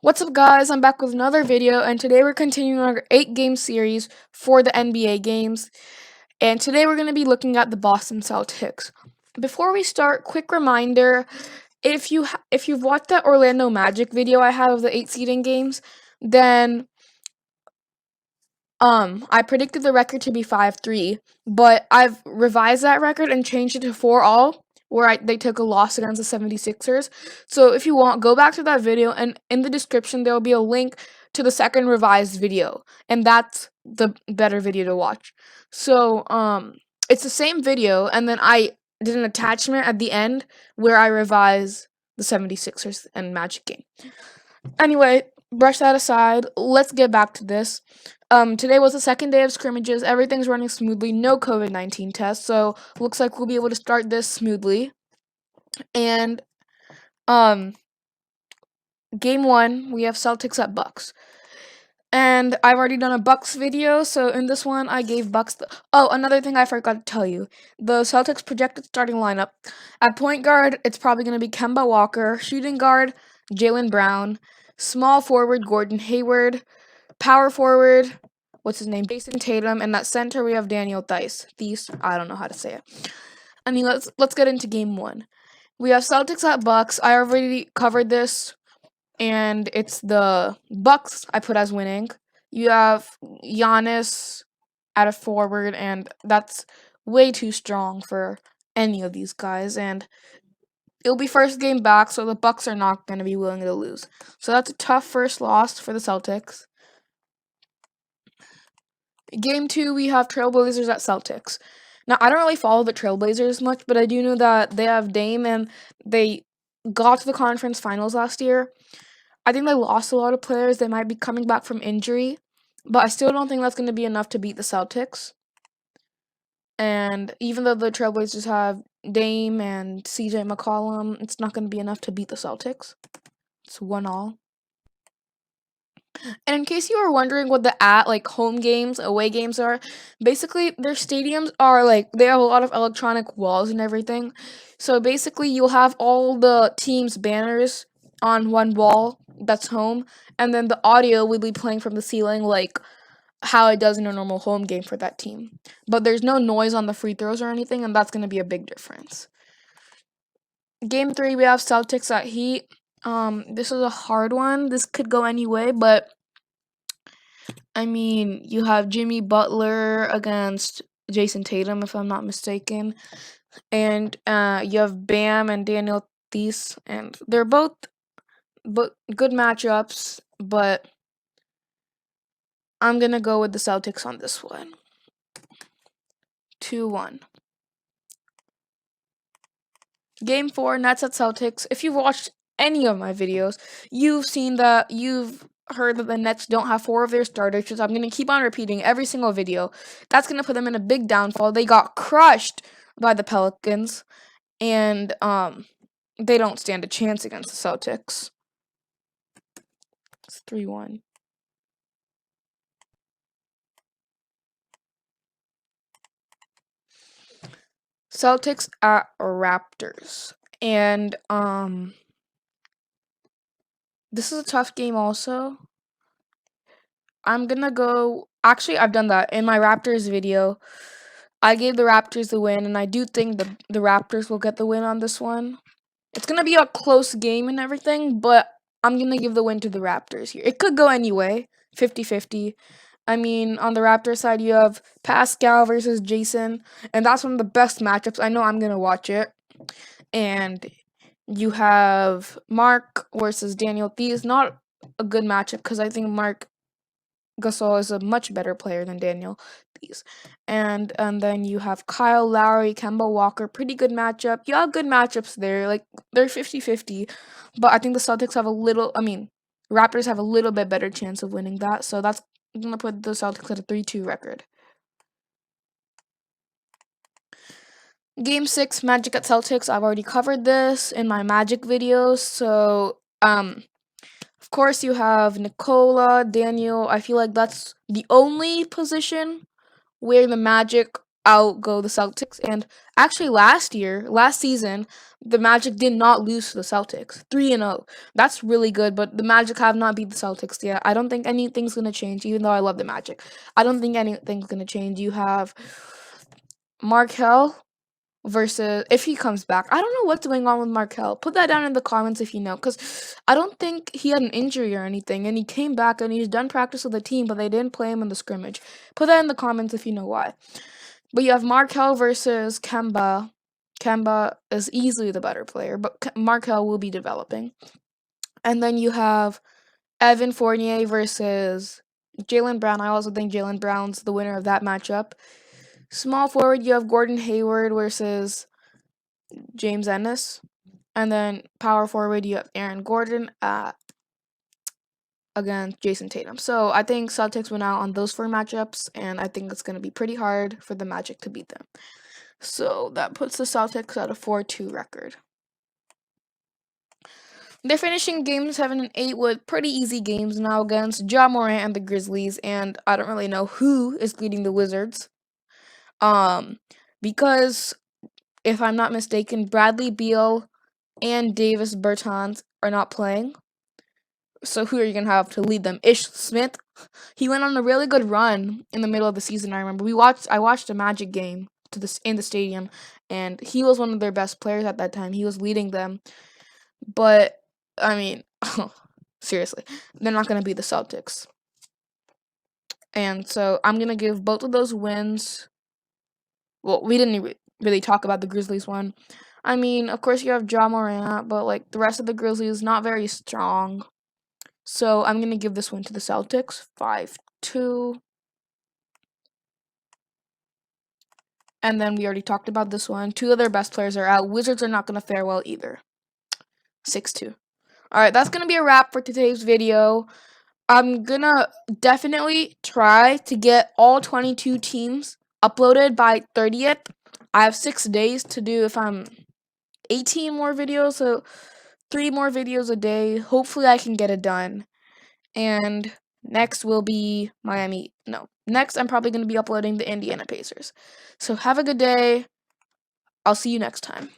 What's up, guys? I'm back with another video, and today we're continuing our 8-game series for the NBA games. And today we're going to be looking at the Boston Celtics. Before we start, quick reminder: if you've watched that Orlando Magic video I have of the 8 seeding games, then I predicted the record to be 5-3, but I've revised that record and changed it to 4-all, where they took a loss against the 76ers. So if you want, go back to that video, and in the description there will be a link to the second revised video, and that's the better video to watch. So it's the same video, and then I did an attachment at the end where I revise the 76ers and Magic game. Anyway, brush that aside. Let's get back to this. Today was the second day of scrimmages. Everything's running smoothly. No COVID-19 tests, so looks like we'll be able to start this smoothly. And game 1, we have Celtics at Bucks. And I've already done a Bucks video, so in this one I gave Bucks Oh, another thing I forgot to tell you. The Celtics projected starting lineup. At point guard, it's probably going to be Kemba Walker. Shooting guard, Jaylen Brown. Small forward, Gordon Hayward. Power forward, what's his name? Jason Tatum. And that center, we have Daniel Theis. I don't know how to say it. I mean, let's get into game 1. We have Celtics at Bucks. I already covered this, and it's the Bucks I put as winning. You have Giannis at a forward, and that's way too strong for any of these guys. And it'll be first game back, so the Bucks are not going to be willing to lose. So that's a tough first loss for the Celtics. Game 2, we have Trailblazers at Celtics. Now, I don't really follow the Trailblazers much, but I do know that they have Dame, and they got to the conference finals last year. I think they lost a lot of players. They might be coming back from injury, but I still don't think that's going to be enough to beat the Celtics. And even though the Trailblazers have Dame and CJ McCollum, it's not going to be enough to beat the Celtics. It's 1-all. And in case you were wondering what the home games, away games are, basically their stadiums are they have a lot of electronic walls and everything. So basically you'll have all the teams' banners on one wall that's home, and then the audio will be playing from the ceiling like how it does in a normal home game for that team. But there's no noise on the free throws or anything, and that's going to be a big difference. Game 3, we have Celtics at Heat. This is a hard one. This could go any way, but I mean, you have Jimmy Butler against Jason Tatum, if I'm not mistaken, and you have Bam and Daniel Theis, and they're both good matchups, but I'm gonna go with the Celtics on this one. 2-1. Game 4, Nets at Celtics. If you've watched any of my videos, you've heard that the Nets don't have 4 of their starters, so I'm going to keep on repeating every single video. That's going to put them in a big downfall. They got crushed by the Pelicans, and they don't stand a chance against the Celtics. It's 3-1. Celtics at Raptors. And this is a tough game also. I'm gonna go. Actually, I've done that in my Raptors video. I gave the Raptors the win, and I do think the Raptors will get the win on this one. It's gonna be a close game and everything, but I'm gonna give the win to the Raptors here. It could go anyway, 50-50. I mean, on the Raptors side, you have Pascal versus Jason, and that's one of the best matchups. I know I'm gonna watch it. And you have Mark versus Daniel Theis. Not a good matchup because I think Mark Gasol is a much better player than Daniel Theis. And then you have Kyle Lowry, Kemba Walker. Pretty good matchup. You have good matchups there. They're 50-50. But I think the Celtics have Raptors have a little bit better chance of winning that. So I'm going to put the Celtics at a 3-2 record. Game 6, Magic at Celtics. I've already covered this in my Magic videos. So, of course, you have Nikola, Daniel. I feel like that's the only position where the Magic outgo the Celtics. And actually, last season, the Magic did not lose to the Celtics. 3-0. That's really good, but the Magic have not beat the Celtics yet. I don't think anything's going to change, even though I love the Magic. I don't think anything's going to change. You have Markel versus, if he comes back. I don't know what's going on with Markel. Put that down in the comments if you know, because I don't think he had an injury or anything, and he came back and he's done practice with the team, but they didn't play him in the scrimmage. Put that in the comments if you know why. But you have Markel versus Kemba. Kemba is easily the better player, but Markel will be developing. And then you have Evan Fournier versus Jaylen Brown. I also think Jaylen Brown's the winner of that matchup. Small forward, you have Gordon Hayward versus James Ennis. And then power forward, you have Aaron Gordon against Jason Tatum. So I think Celtics went out on those 4 matchups, and I think it's going to be pretty hard for the Magic to beat them. So that puts the Celtics at a 4-2 record. They're finishing games 7 and 8 with pretty easy games now against Ja Morant and the Grizzlies, and I don't really know who is leading the Wizards. Because if I'm not mistaken, Bradley Beal and Davis Bertans are not playing. So who are you gonna have to lead them? Ish Smith. He went on a really good run in the middle of the season. I remember I watched a Magic game in the stadium, and he was one of their best players at that time. He was leading them, but I mean, seriously, they're not gonna beat the Celtics. And so I'm gonna give both of those wins. Well, we didn't really talk about the Grizzlies one. I mean, of course you have Ja Morant, but like the rest of the Grizzlies not very strong. So I'm gonna give this one to the Celtics, 5-2. And then we already talked about this one. 2 of their best players are out. Wizards are not gonna fare well either. 6-2. Alright, that's gonna be a wrap for today's video. I'm gonna definitely try to get all 22 teams uploaded by 30th. I have 6 days to do if I'm 18 more videos, so 3 more videos a day. Hopefully I can get it done. And next will be next I'm probably going to be uploading the Indiana Pacers. So have a good day. I'll see you next time.